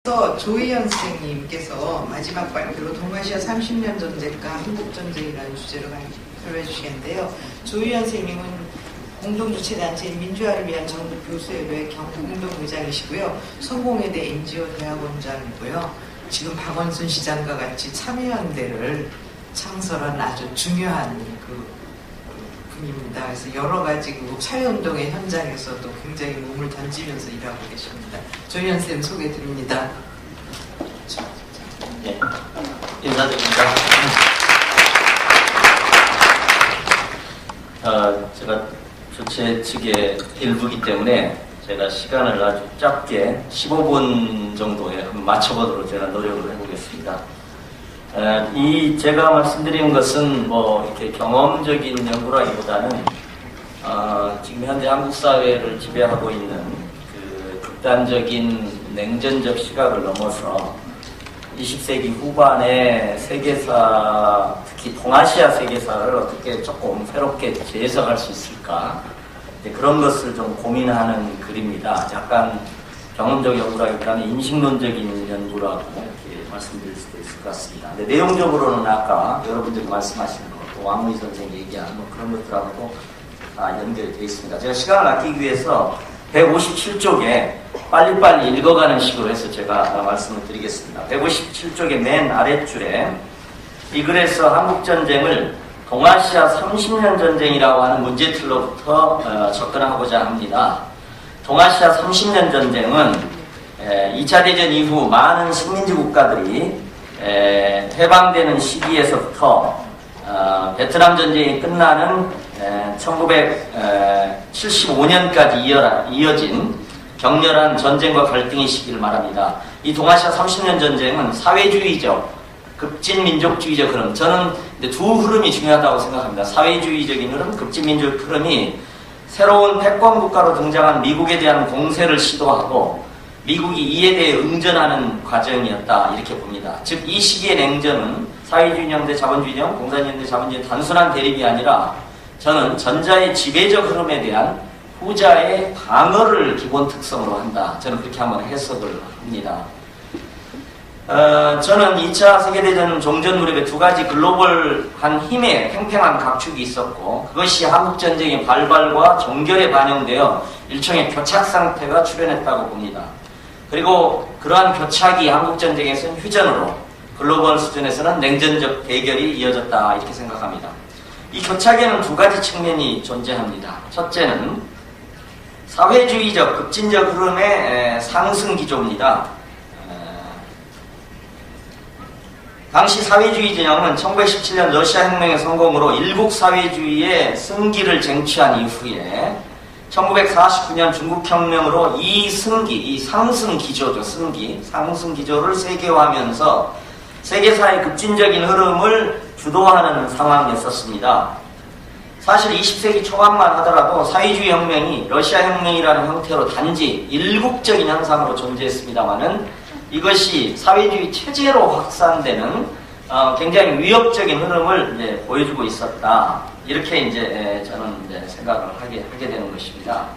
조희연 선생님께서 마지막 발표로 동아시아 30년 전쟁과 한국전쟁이라는 주제로 설명해 주시겠는데요. 조희연 선생님은 공동주체단체인 민주화를 위한 전국 교수협의회 경공동의장이시고요. 성공회대 임지호 대학원장이고요. 지금 박원순 시장과 같이 참여연대를 창설한 아주 중요한 분입니다. 그래서 여러 가지 사회운동의 현장에서도 굉장히 몸을 던지면서 일하고 계십니다. 조희연 쌤 소개 드립니다. 네, 인사드립니다. 제가 주최 측의 일부이기 때문에 제가 시간을 아주 짧게 15분 정도에 한번 맞춰보도록 제가 노력을 해보겠습니다. 제가 말씀드린 것은 이렇게 경험적인 연구라기보다는 지금 현재 한국 사회를 지배하고 있는 그 극단적인 냉전적 시각을 넘어서 20세기 후반의 세계사, 특히 동아시아 세계사를 어떻게 조금 새롭게 재해석할 수 있을까, 그런 것을 좀 고민하는 글입니다. 약간 경험적 연구라기보다는 인식론적인 연구라고 이렇게 말씀드릴 수도 있을 것 같습니다. 근데 내용적으로는 아까 여러분들이 말씀하신 것, 왕무희 선생이 얘기한 그런 것들하고도 다 연결되어 있습니다. 제가 시간을 아끼기 위해서 157쪽에 빨리빨리 읽어가는 식으로 해서 제가 말씀을 드리겠습니다. 157쪽의 맨 아랫줄에 이 글에서 한국전쟁을 동아시아 30년 전쟁이라고 하는 문제틀로부터 접근하고자 합니다. 동아시아 30년 전쟁은 2차 대전 이후 많은 식민지 국가들이 해방되는 시기에서부터 베트남 전쟁이 끝나는 1975년까지 이어진 격렬한 전쟁과 갈등의 시기를 말합니다. 이 동아시아 30년 전쟁은 사회주의적, 급진민족주의적 흐름, 저는 두 흐름이 중요하다고 생각합니다. 사회주의적인 흐름, 급진민족 흐름이 새로운 패권 국가로 등장한 미국에 대한 공세를 시도하고 미국이 이에 대해 응전하는 과정이었다, 이렇게 봅니다. 즉, 이 시기의 냉전은 사회주의형 대 자본주의형, 공산주의 대 자본주의 단순한 대립이 아니라 저는 전자의 지배적 흐름에 대한 후자의 방어를 기본 특성으로 한다, 저는 그렇게 한번 해석을 합니다. 저는 2차 세계대전 종전 무렵에 두 가지 글로벌한 힘의 팽팽한 각축이 있었고, 그것이 한국전쟁의 발발과 종결에 반영되어 일종의 교착 상태가 출현했다고 봅니다. 그리고 그러한 교착이 한국전쟁에서는 휴전으로, 글로벌 수준에서는 냉전적 대결이 이어졌다, 이렇게 생각합니다. 이 교착에는 두 가지 측면이 존재합니다. 첫째는 사회주의적, 급진적 흐름의 상승 기조입니다. 당시 사회주의 진영은 1917년 러시아 혁명의 성공으로 일국 사회주의의 승기를 쟁취한 이후에 1949년 중국 혁명으로 이 상승 기조죠, 상승 기조를 세계화하면서 세계사의 급진적인 흐름을 주도하는 상황이었습니다. 사실 20세기 초반만 하더라도 사회주의 혁명이 러시아 혁명이라는 형태로 단지 일국적인 현상으로 존재했습니다마는 이것이 사회주의 체제로 확산되는 굉장히 위협적인 흐름을 보여주고 있었다, 이렇게 저는 생각을 하게 되는 것입니다.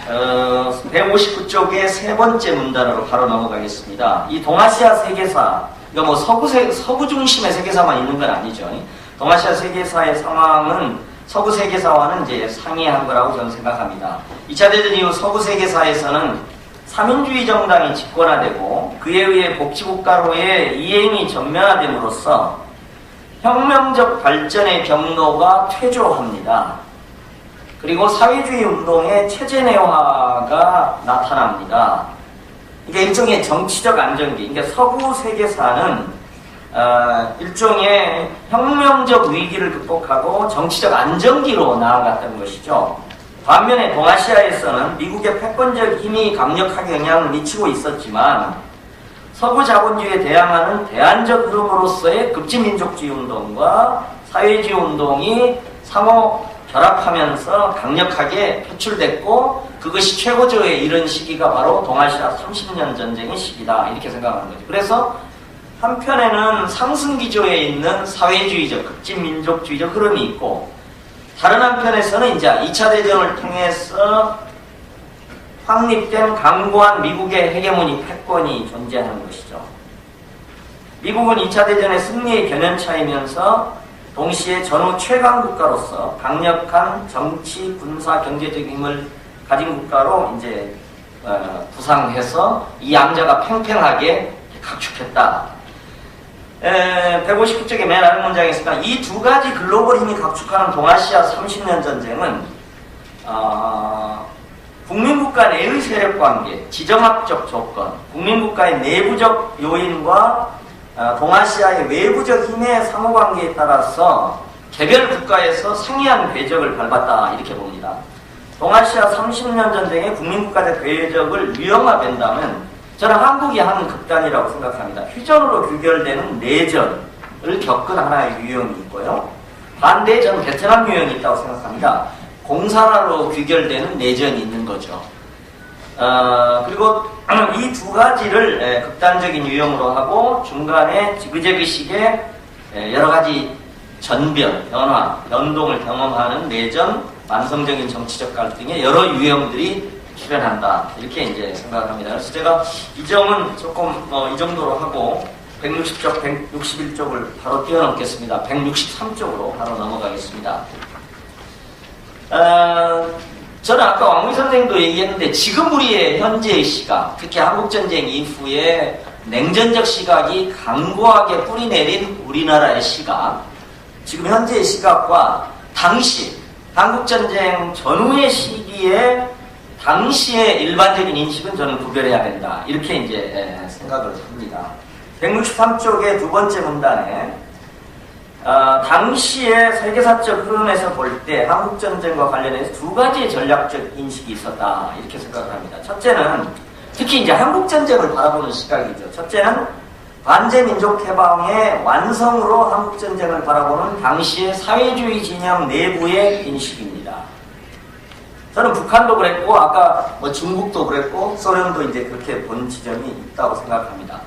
159쪽의 세 번째 문단으로 바로 넘어가겠습니다. 이 동아시아 세계사, 그러니까 서구 중심의 세계사만 있는 건 아니죠. 동아시아 세계사의 상황은 서구 세계사와는 상이한 거라고 저는 생각합니다. 2차 대전 이후 서구 세계사에서는 삼인주의 정당이 집권화되고 그에 의해 복지국가로의 이행이 전면화됨으로써 혁명적 발전의 경로가 퇴조합니다. 그리고 사회주의 운동의 체제내화가 나타납니다. 이게 일종의 정치적 안정기, 그러니까 서구 세계사는 일종의 혁명적 위기를 극복하고 정치적 안정기로 나아갔던 것이죠. 반면에 동아시아에서는 미국의 패권적 힘이 강력하게 영향을 미치고 있었지만 서구 자본주의에 대항하는 대안적 흐름으로서의 급진민족주의 운동과 사회주의 운동이 상호 결합하면서 강력하게 표출됐고, 그것이 최고조에 이른 시기가 바로 동아시아 30년 전쟁의 시기다, 이렇게 생각하는 거죠. 그래서 한편에는 상승기조에 있는 사회주의적, 급진민족주의적 흐름이 있고, 다른 한편에서는 이제 2차 대전을 통해서 확립된 강고한 미국의 헤게모니 패권이 존재하는 것이죠. 미국은 2차 대전의 승리의 견연차이면서 동시에 전후 최강 국가로서 강력한 정치, 군사, 경제적 힘을 가진 국가로 이제 부상해서 이 양자가 팽팽하게 각축했다. 159쪽의 맨 아래 문장에 있으니까 이 두 가지 글로벌 힘이 각축하는 동아시아 30년 전쟁은 국민국가 내의 세력관계, 지정학적 조건, 국민국가의 내부적 요인과 동아시아의 외부적 힘의 상호관계에 따라서 개별 국가에서 상이한 궤적을 밟았다 이렇게 봅니다. 동아시아 30년 전쟁의 국민국가적 궤적을 유형화된다면 저는 한국이 한 극단이라고 생각합니다. 휴전으로 규결되는 내전을 겪은 하나의 유형이 있고요. 반대에 저는 베트남 유형이 있다고 생각합니다. 공산화로 규결되는 내전이 있는 거죠. 그리고 이 두 가지를 극단적인 유형으로 하고 중간에 지그재그식의 여러 가지 전변, 변화, 변동을 경험하는 내전, 만성적인 정치적 갈등의 여러 유형들이 출현한다. 이렇게 이제 생각합니다. 그래서 제가 이 점은 조금 이 정도로 하고 160쪽, 161쪽을 바로 뛰어넘겠습니다. 163쪽으로 바로 넘어가겠습니다. 저는 아까 왕무희 선생님도 얘기했는데 지금 우리의 현재의 시각, 특히 한국전쟁 이후에 냉전적 시각이 강고하게 뿌리내린 우리나라의 시각, 지금 현재의 시각과 당시 한국전쟁 전후의 시기에 당시의 일반적인 인식은 저는 구별해야 된다. 이렇게 이제 생각을 합니다. 163쪽의 두 번째 문단에 당시의 세계사적 흐름에서 볼 때 한국전쟁과 관련해서 두 가지의 전략적 인식이 있었다. 이렇게 생각을 합니다. 첫째는 특히 이제 한국전쟁을 바라보는 시각이죠. 첫째는 반제민족해방의 완성으로 한국전쟁을 바라보는 당시의 사회주의 진영 내부의 인식입니다. 저는 북한도 그랬고 아까 중국도 그랬고 소련도 이제 그렇게 본 지점이 있다고 생각합니다.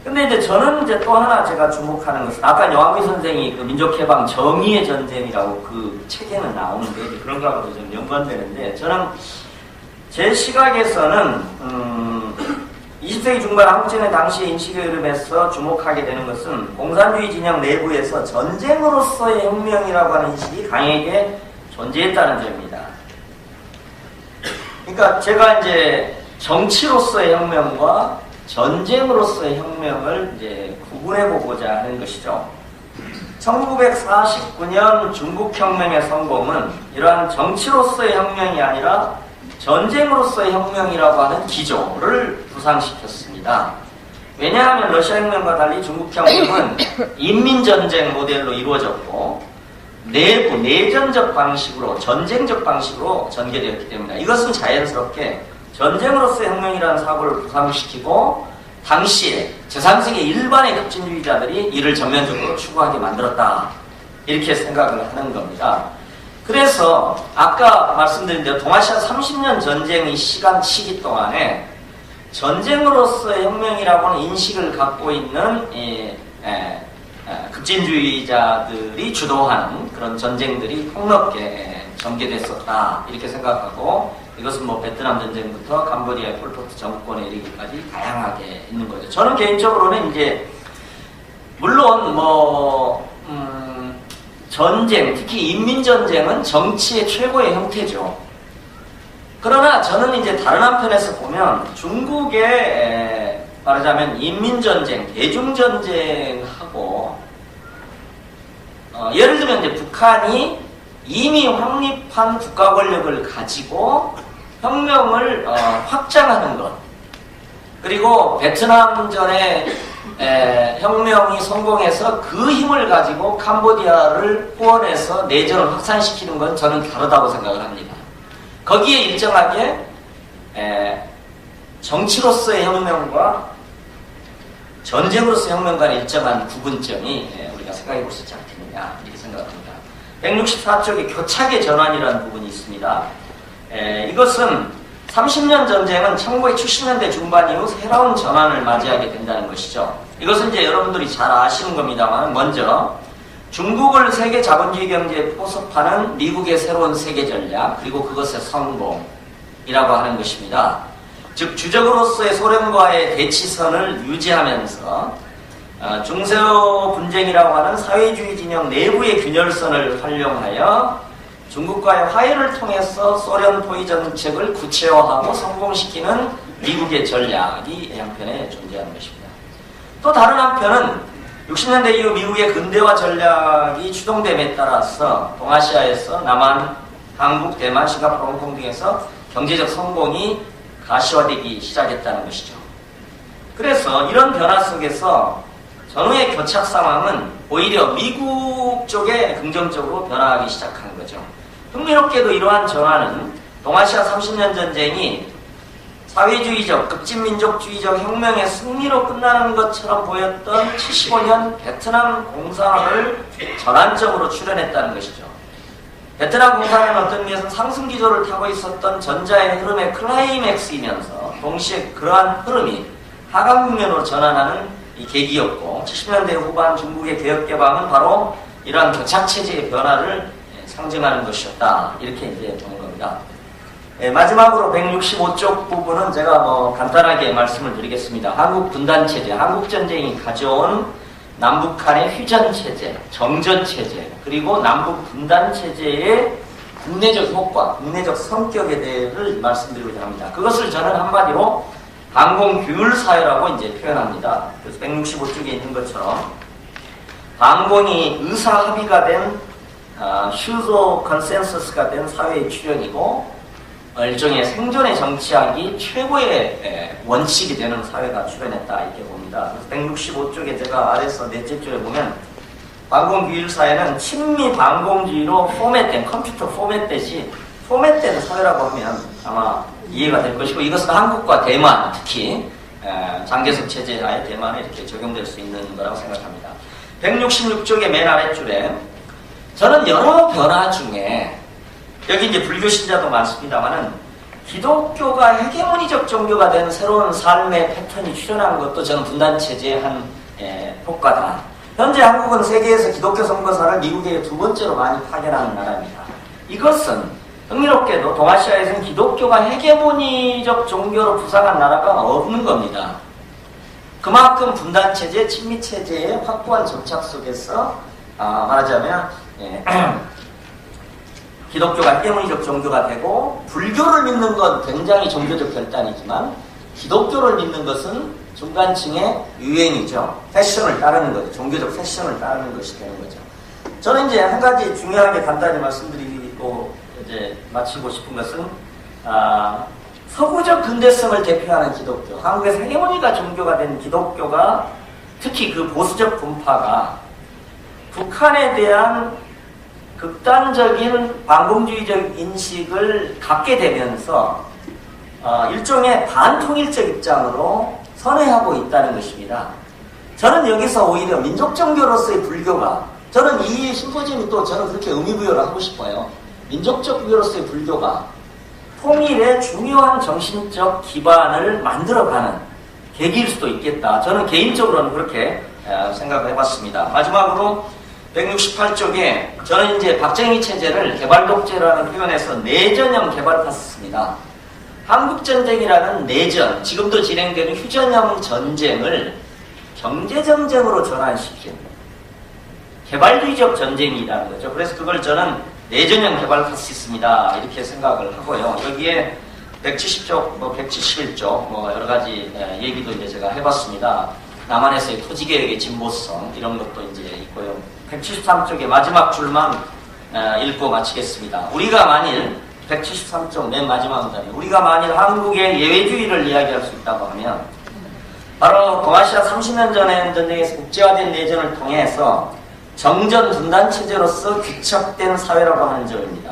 근데 이제 저는 이제 또 하나 제가 주목하는 것은 아까 여왕미 선생이 그 민족해방 정의의 전쟁이라고 그 책에는 나오는데 이제 그런 거하고도 좀 연관되는데 저는 제 시각에서는 20세기 중반 한국전쟁 당시의 인식의 흐름에서 주목하게 되는 것은 공산주의 진영 내부에서 전쟁으로서의 혁명이라고 하는 인식이 강하게 존재했다는 점입니다. 그러니까 제가 이제 정치로서의 혁명과 전쟁으로서의 혁명을 이제 구분해보고자 하는 것이죠. 1949년 중국혁명의 성공은 이러한 정치로서의 혁명이 아니라 전쟁으로서의 혁명이라고 하는 기조를 부상시켰습니다. 왜냐하면 러시아 혁명과 달리 중국혁명은 인민전쟁 모델로 이루어졌고 내부, 내전적 방식으로, 전쟁적 방식으로 전개되었기 때문이다. 이것은 자연스럽게 전쟁으로서의 혁명이라는 사고를 부상시키고 당시에 제3세계 일반의 급진주의자들이 이를 전면적으로 추구하게 만들었다. 이렇게 생각을 하는 겁니다. 그래서 아까 말씀드린 대로 동아시아 30년 전쟁의 시기 동안에 전쟁으로서의 혁명이라고는 인식을 갖고 있는 급진주의자들이 주도하는 그런 전쟁들이 폭넓게 전개됐었다. 이렇게 생각하고 이것은 베트남 전쟁부터 캄보디아의 폴포트 정권에 이르기까지 다양하게 있는 거죠. 저는 개인적으로는 이제 물론 전쟁, 특히 인민전쟁은 정치의 최고의 형태죠. 그러나 저는 이제 다른 한편에서 보면 중국의 말하자면 인민전쟁, 대중전쟁하고 예를 들면 이제 북한이 이미 확립한 국가 권력을 가지고 혁명을 확장하는 것, 그리고 베트남전에 혁명이 성공해서 그 힘을 가지고 캄보디아를 후원해서 내전을 확산시키는 건 저는 다르다고 생각을 합니다. 거기에 일정하게 정치로서의 혁명과 전쟁으로서의 혁명 간의 일정한 구분점이 우리가 생각해 볼 수 있지 않겠느냐 이렇게 생각합니다. 164쪽에 교착의 전환이라는 부분이 있습니다. 이것은 30년 전쟁은 1970년대 중반 이후 새로운 전환을 맞이하게 된다는 것이죠. 이것은 이제 여러분들이 잘 아시는 겁니다만 먼저 중국을 세계 자본주의 경제에 포섭하는 미국의 새로운 세계 전략, 그리고 그것의 성공, 이라고 하는 것입니다. 즉 주적으로서의 소련과의 대치선을 유지하면서 중세어 분쟁이라고 하는 사회주의 진영 내부의 균열선을 활용하여 중국과의 화해를 통해서 소련 포위 정책을 구체화하고 성공시키는 미국의 전략이 한편에 존재하는 것입니다. 또 다른 한편은 60년대 이후 미국의 근대화 전략이 추동됨에 따라서 동아시아에서 남한, 한국, 대만, 싱가포르, 홍콩 등에서 경제적 성공이 가시화되기 시작했다는 것이죠. 그래서 이런 변화 속에서 전후의 교착 상황은 오히려 미국 쪽에 긍정적으로 변화하기 시작한 거죠. 흥미롭게도 이러한 전환은 동아시아 30년 전쟁이 사회주의적, 급진민족주의적 혁명의 승리로 끝나는 것처럼 보였던 75년 베트남 공산화를 전환점으로 출현했다는 것이죠. 베트남 공산화는 어떤 의미에서 상승 기조를 타고 있었던 전자의 흐름의 클라이맥스이면서 동시에 그러한 흐름이 하강 국면으로 전환하는 이 계기였고 70년대 후반 중국의 개혁 개방은 바로 이러한 교착체제의 변화를 상징하는 것이었다. 이렇게 이제 보는 겁니다. 마지막으로 165쪽 부분은 제가 간단하게 말씀을 드리겠습니다. 한국 분단체제, 한국전쟁이 가져온 남북한의 휴전체제, 정전체제, 그리고 남북 분단체제의 국내적 효과, 국내적 성격에 대해서 말씀드리고자 합니다. 그것을 저는 한마디로 반공규율사회라고 이제 표현합니다. 그래서 165쪽에 있는 것처럼 반공이 의사합의가 된 슈소 컨센서스가 된 사회의 출현이고 일종의 생존의 정치학이 최고의 원칙이 되는 사회가 출현했다 이렇게 봅니다. 그래서 165쪽에 제가 아래서 넷째 줄에 보면 반공규율사회는 친미 반공주의로 포맷된 컴퓨터 포맷듯이 포맷된 사회라고 하면 아마 이해가 될 것이고 이것은 한국과 대만 특히 장개석 체제 하에 대만에 이렇게 적용될 수 있는 거라고 생각합니다. 166쪽의 맨 아래줄에 저는 여러 변화 중에 여기 이제 불교 신자도 많습니다만은 기독교가 헤게모니적 종교가 된 새로운 삶의 패턴이 출현한 것도 저는 분단체제의 한 효과다. 현재 한국은 세계에서 기독교 선교사를 미국에 두 번째로 많이 파견하는 나라입니다. 이것은 흥미롭게도 동아시아에서는 기독교가 헤게모니적 종교로 부상한 나라가 없는 겁니다. 그만큼 분단체제, 친미체제의 확고한 정착 속에서 말하자면 기독교가 헤게모니적 종교가 되고 불교를 믿는 건 굉장히 종교적 결단이지만 기독교를 믿는 것은 중간층의 유행이죠. 패션을 따르는 거죠. 종교적 패션을 따르는 것이 되는 거죠. 저는 이제 한 가지 중요하게 간단히 말씀드리고 이제 마치고 싶은 것은 서구적 근대성을 대표하는 기독교, 한국에서 헤게모니가 종교가 된 기독교가 특히 그 보수적 분파가 북한에 대한 극단적인 반공주의적 인식을 갖게 되면서 일종의 반통일적 입장으로 선회하고 있다는 것입니다. 저는 여기서 오히려 민족종교로서의 불교가 저는 이 심포지엄이 또 저는 그렇게 의미부여를 하고 싶어요. 민족적교로서의 불교가 통일의 중요한 정신적 기반을 만들어가는 계기일 수도 있겠다. 저는 개인적으로는 그렇게 생각을 해봤습니다. 마지막으로 168쪽에 저는 이제 박정희 체제를 개발독재라는 표현에서 내전형 개발파 썼습니다. 한국전쟁이라는 내전, 지금도 진행되는 휴전형 전쟁을 경제전쟁으로 전환시킨 개발주의적 전쟁이라는 거죠. 그래서 그걸 저는 내전형 개발파시스입니다. 이렇게 생각을 하고요. 여기에 170쪽, 171쪽, 여러 가지 얘기도 이제 제가 해봤습니다. 남한에서의 토지개혁의 진보성, 이런 것도 이제 있고요. 173쪽의 마지막 줄만 읽고 마치겠습니다. 우리가 만일 173쪽 맨 마지막 문단에 우리가 만일 한국의 예외주의를 이야기할 수 있다고 하면 바로 동아시아 30년 전의 전쟁에서 국제화된 내전을 통해서 정전 분단 체제로서 규착된 사회라고 하는 점입니다.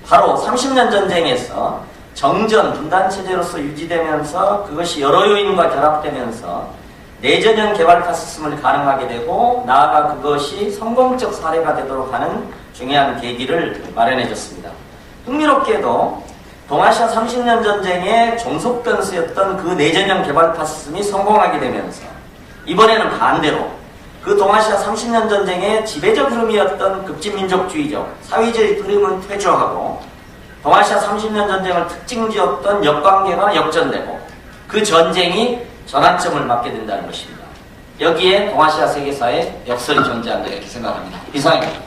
바로 30년 전쟁에서 정전 분단 체제로서 유지되면서 그것이 여러 요인과 결합되면서 내전형 개발 파시즘을 가능하게 되고 나아가 그것이 성공적 사례가 되도록 하는 중요한 계기를 마련해줬습니다. 흥미롭게도 동아시아 30년 전쟁의 종속 변수였던 그 내전형 개발 파시즘이 성공하게 되면서 이번에는 반대로 그 동아시아 30년 전쟁의 지배적 흐름이었던 급진민족주의적 사회주의 흐름은 퇴조하고 동아시아 30년 전쟁을 특징지었던 역관계가 역전되고 그 전쟁이 전환점을 맞게 된다는 것입니다. 여기에 동아시아 세계사의 역설이 존재한다 이렇게 생각합니다. 이상입니다.